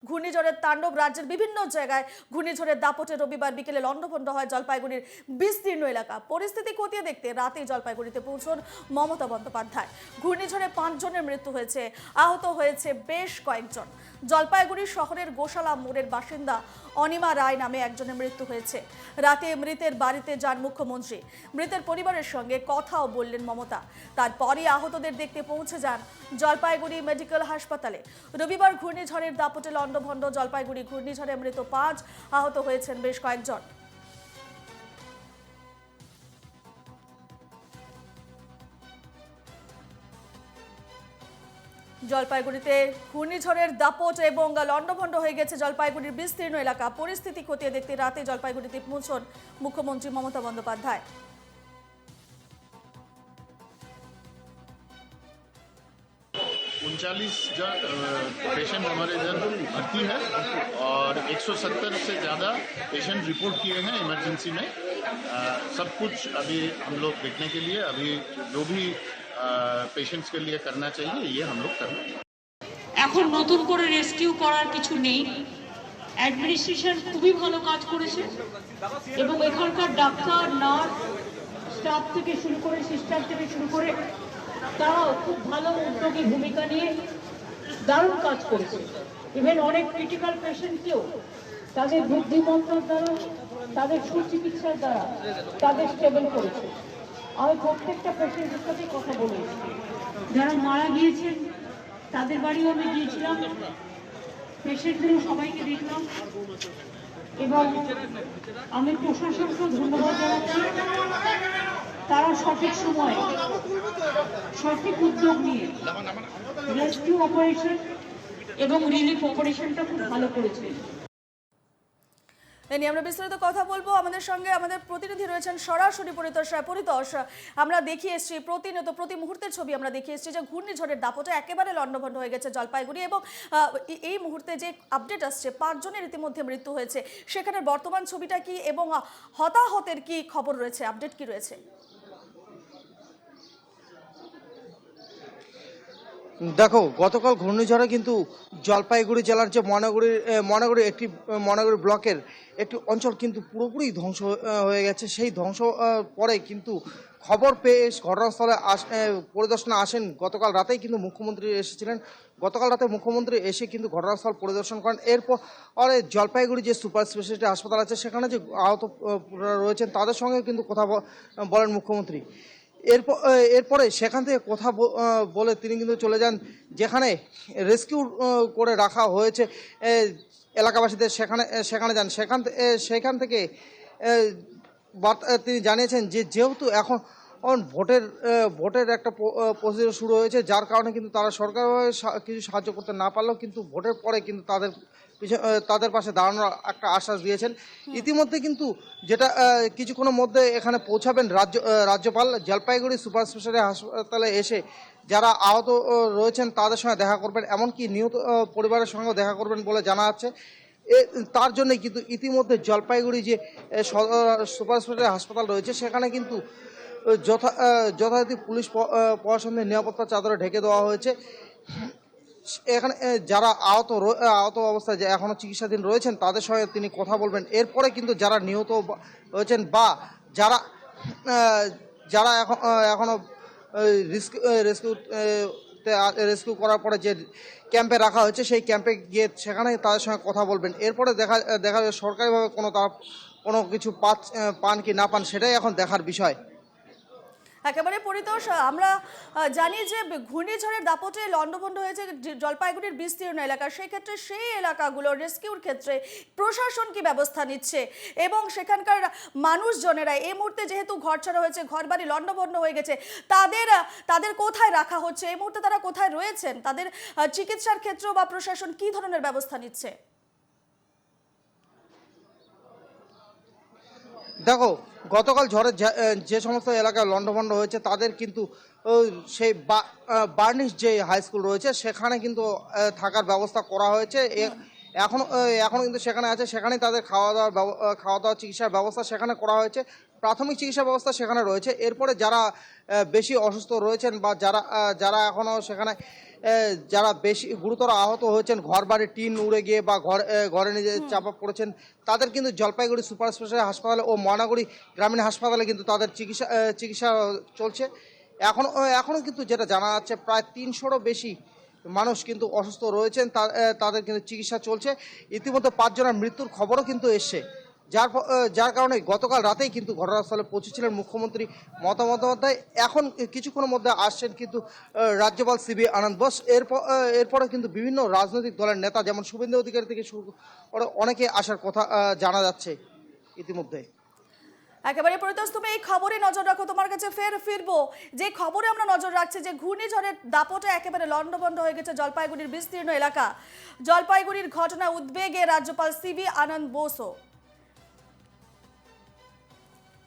ঘূর্ণিঝড়ের তাণ্ডব রাজ্যের বিভিন্ন জায়গায়। ঘূর্ণিঝড়ের দাপটে রবিবার বিকেলে লণ্ডভণ্ড হয় জলপাইগুড়ির বিস্তীর্ণ এলাকা। পরিস্থিতি খতিয়ে দেখতে রাতেই জলপাইগুড়িতে পৌঁছন মমতা বন্দ্যোপাধ্যায়। ঘূর্ণিঝড়ে 5 জনের মৃত্যু হয়েছে, আহত হয়েছে বেশ কয়েকজন। জলপাইগুড়ি শহরের গোশালা মোড়ের বাসিন্দা অনিমা রায় নামে একজনের মৃত্যু হয়েছে। রাতে মৃতের বাড়িতে যান মুখ্যমন্ত্রী। মৃতের পরিবারের সঙ্গে কথাও বললেন মমতা। তারপরই আহতদের দেখতে পৌঁছে যান জলপাইগুড়ি মেডিকেল হাসপাতালে। রবিবার ঘূর্ণিঝড়ের দাপটে লণ্ডভণ্ড জলপাইগুড়ি। ঘূর্ণিঝড়ে মৃত 5, আহত হয়েছেন বেশ কয়েকজন। জলপাইগুড়িতে ঘূর্ণিঝড়ের দাপট এবং লণ্ডভণ্ড হয়ে গেছে জলপাইগুড়ির বিস্তীর্ণ এলাকা। পরিস্থিতি খতিয়ে দেখতে রাতে জলপাইগুড়িতে পৌঁছন মুখ্যমন্ত্রী মমতা বন্দ্যোপাধ্যায়। 39 पेशेंट हमारे इधर भर्ती है और 170 से ज़्यादा पेशेंट रिपोर्ट किए हैं इमरजेंसी में। सब कुछ अभी हम लोग देखने के लिए अभी जो भी पेशेंट्स के लिए करना चाहिए ये हम लोग कर रहे हैं। এখন নতুন করে রেস্কিউ করার কিছু নেই। অ্যাডমিনিস্ট্রেশন খুবই ভালো কাজ করেছে এবং এখানকার ডাক্তার, নার্স, স্টাফ থেকে শুরু করে সিস্টার থেকে শুরু করে তারাও খুব ভালো উদ্যোগী ভূমিকা নিয়ে দারুণ কাজ করেছে। ইভেন অনেক ক্রিটিক্যাল পেশেন্টকেও তাদের বুদ্ধিমত্তার দ্বারা, তাদের সুচিকিৎসার দ্বারা তাদের স্টেবল করেছে। আমি প্রত্যেকটা পেশেন্টের সাথে কথা বলেছি, যারা মারা গিয়েছেন তাদের বাড়িও আমি গিয়েছিলাম, পেশেন্টদেরও সবাইকে দেখলাম এবং আমি প্রশাসনকে ধন্যবাদ জানাচ্ছি। তারা সঠিক সময়ে সঠিক উদ্যোগ নিয়ে রেস্কিউ অপারেশন এবং রিলিফ অপারেশনটা খুব ভালো করেছে। এ নিয়ে আমরা বিস্তারিত কথা বলবো। আমাদের সঙ্গে আমাদের প্রতিনিধি রয়েছেন সরাসরি পরিতোষ রায়। পরিতোষ, আমরা দেখিয়ে এসেছি প্রতিনিয়ত প্রতি মুহূর্তের ছবি আমরা দেখিয়ে এসেছি যে ঘূর্ণিঝড়ের দাপটে একেবারে লণ্ডভণ্ড হয়ে গেছে জলপাইগুড়ি এবং এই মুহূর্তে যে আপডেট আসছে 5 জনের ইতিমধ্যে মৃত্যু হয়েছে, সেখানের বর্তমান ছবিটা কি এবং হতাহতের কি খবর রয়েছে, আপডেট কি রয়েছে? দেখো, গতকাল ঘূর্ণিঝড়ে কিন্তু জলপাইগুড়ি জেলার যে ময়নাগুড়ি ব্লকের একটি অঞ্চল কিন্তু পুরোপুরি ধ্বংস হয়ে গেছে। সেই ধ্বংস পরে কিন্তু খবর পেয়ে ঘটনাস্থলে পরিদর্শনে আসেন। গতকাল রাতেই কিন্তু মুখ্যমন্ত্রী এসেছিলেন। গতকাল রাতে মুখ্যমন্ত্রী এসে কিন্তু ঘটনাস্থল পরিদর্শন করেন। এরপর জলপাইগুড়ি যে সুপার স্পেশালিটি হাসপাতাল আছে সেখানে যে আহত রয়েছেন তাদের সঙ্গে কিন্তু কথা বলেন মুখ্যমন্ত্রী। এরপরে সেখান থেকে কথা বলে তিনি কিন্তু চলে যান যেখানে রেস্কিউ করে রাখা হয়েছে এলাকাবাসীদের, সেখানে যান। সেখান থেকে তিনি জানিয়েছেন যে যেহেতু এখন ভোটের একটা প্রসিডিউর শুরু হয়েছে, যার কারণে কিন্তু তারা সরকারিভাবে কিছু সাহায্য করতে না পারলেও কিন্তু ভোটের পরে কিন্তু তাদের পাশে দাঁড়ানোর একটা আশ্বাস দিয়েছেন। ইতিমধ্যে কিন্তু যেটা কিছুক্ষণের মধ্যে এখানে পৌঁছাবেন রাজ্যপাল। জলপাইগুড়ি সুপার স্পেশালিটি হাসপাতালে এসে যারা আহত রয়েছেন তাদের সঙ্গে দেখা করবেন, এমনকি নিহত পরিবারের সঙ্গেও দেখা করবেন বলে জানা যাচ্ছে। তার জন্যই কিন্তু ইতিমধ্যে জলপাইগুড়ি যে সুপার স্পেশালিটি হাসপাতাল রয়েছে সেখানে কিন্তু যথারীতি পুলিশ প্রশাসনের নিরাপত্তা চাদরে ঢেকে দেওয়া হয়েছে। এখানে যারা আহত অবস্থায় যে এখনও চিকিৎসাধীন রয়েছেন তাদের সঙ্গে তিনি কথা বলবেন। এরপরে কিন্তু যারা নিহত হয়েছেন বা যারা এখনও রেস্কিউ করার পরে যে ক্যাম্পে রাখা হয়েছে সেই ক্যাম্পে গিয়ে সেখানে তাদের সঙ্গে কথা বলবেন। এরপরে দেখা যাবে সরকারিভাবে কোনো কিছু পান কি না পান সেটাই এখন দেখার বিষয়। একেবারে পরিতোষ, আমরা জানি যে ঘূর্ণিঝড়ের দাপটে লণ্ডভণ্ড হয়েছে জলপাইগুড়ির বিস্তীর্ণ এলাকা। সেই ক্ষেত্রে সেই এলাকাগুলো রেস্কিউর ক্ষেত্রে প্রশাসন কি ব্যবস্থা নিচ্ছে এবং সেখানকার মানুষজনেরা এই মুহূর্তে যেহেতু ঘর ছাড়া হয়েছে, ঘরবাড়ি লণ্ডভণ্ড হয়ে গেছে, তাদের কোথায় রাখা হচ্ছে, এই মুহূর্তে তারা কোথায় রয়েছেন, তাদের চিকিৎসার ক্ষেত্র বা প্রশাসন কি ধরনের ব্যবস্থা নিচ্ছে? দেখো, গতকাল ঝড়ের যে সমস্ত এলাকায় লণ্ডভণ্ড হয়েছে তাদের কিন্তু সেই বার্নিশ যে হাই স্কুল রয়েছে সেখানে কিন্তু থাকার ব্যবস্থা করা হয়েছে। এখনও কিন্তু সেখানে আছে, সেখানেই তাদের খাওয়া দাওয়া চিকিৎসার ব্যবস্থা সেখানে করা হয়েছে। প্রাথমিক চিকিৎসা ব্যবস্থা সেখানে রয়েছে। এরপরে যারা বেশি অসুস্থ রয়েছেন বা যারা এখনও সেখানে যারা বেশি গুরুতর আহত হয়েছেন, ঘরবাড়ি টিন উড়ে গিয়ে বা ঘরে নিজে চাপা পড়েছেন, তাদের কিন্তু জলপাইগুড়ি সুপার স্পেশালিটি হাসপাতালে ও ময়নাগুড়ি গ্রামীণ হাসপাতালে কিন্তু তাদের চিকিৎসা চলছে। এখনও কিন্তু যেটা জানা যাচ্ছে প্রায় 300রও বেশি মানুষ কিন্তু অসুস্থ রয়েছেন, তাদের কিন্তু চিকিৎসা চলছে। ইতিমধ্যে 5 জনের মৃত্যুর খবরও কিন্তু এসছে, যার কারণে গতকাল রাতেই কিন্তু ঘটনাস্থলে পৌঁছেছিলেন মুখ্যমন্ত্রী মমতা বন্দ্যোপাধ্যায়। এখন কিছুক্ষণের মধ্যে আসছেন কিন্তু রাজ্যপাল সিবি আনন্দ বোস। এরপরে কিন্তু বিভিন্ন রাজনৈতিক দলের নেতা যেমন শুভেন্দু অধিকারী থেকে শুরু করে অনেকে আসার কথা জানা যাচ্ছে ইতিমধ্যে। একেবারে পরিতোষ, তুমি এই খবরে নজর রাখো, তোমার কাছে ফিরবো। যে খবরে আমরা নজর রাখছি যে ঘূর্ণিঝড়ের দাপটে একেবারে লণ্ডভণ্ড হয়ে গেছে জলপাইগুড়ির বিস্তীর্ণ এলাকা। জলপাইগুড়ির ঘটনা উদ্বেগে রাজ্যপাল সিবি আনন্দ বোসও